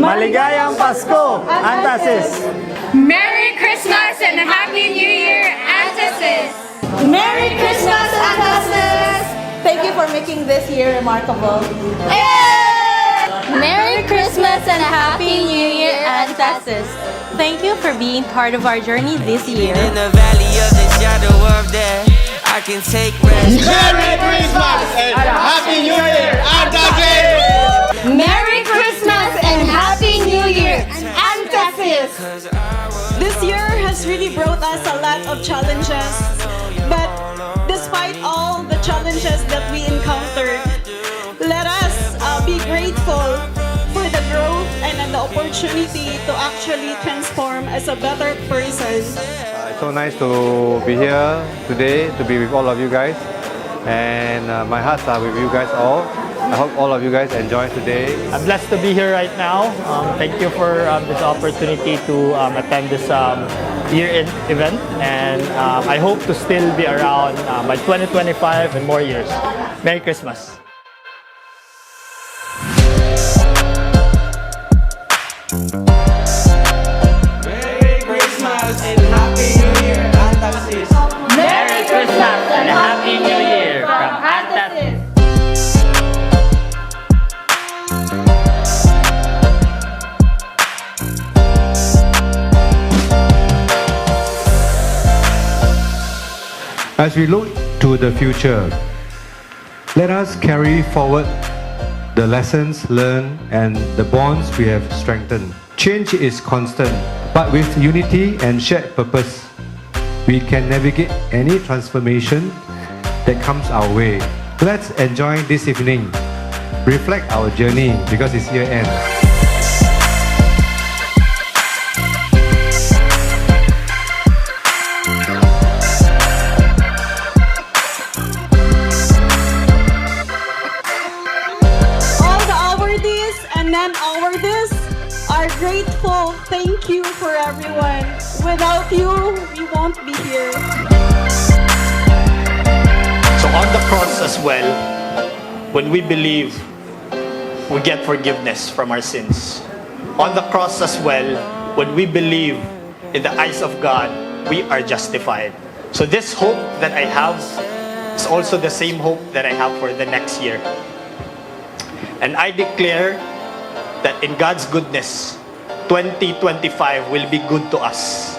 Maligayang Pasko, Antasis! Merry Christmas and Happy New Year, Antasis! Merry Christmas, Antasis! Thank you for making this year remarkable. Merry Christmas and a Happy New Year, Antasis. Thank you for being part of our journey this year. In the valley of the shadow of death, I can take rest. Merry Christmas and Happy New Year, Antasis! Merry Christmas and Happy New Year, Antasis. This year has really brought us a lot of challenges, but despite all the challenges that we encountered, let us be grateful for the growth and the opportunity to actually transform as a better person. It's so nice to be here today, to be with all of you guys. And my hearts are with you guys all. I hope all of you guys enjoy today. I'm blessed to be here right now. Thank you for this opportunity to attend this year-end event. And I hope to still be around by 2025 and more years. Merry Christmas. Merry Christmas and Happy New Year, Antasis. Merry Christmas and a Happy New Year from Antasis. As we look to the future, let us carry forward the lessons learned and the bonds we have strengthened. Change is constant, but with unity and shared purpose, we can navigate any transformation that comes our way. Let's enjoy this evening, reflect our journey because it's year end. Non-awardees are grateful. Thank you for everyone. Without you, we won't be here. So on the cross as well, when we believe, we get forgiveness from our sins. On the cross as well, when we believe in the eyes of God, we are justified. So this hope that I have is also the same hope that I have for the next year. And I declare that in God's goodness, 2025 will be good to us.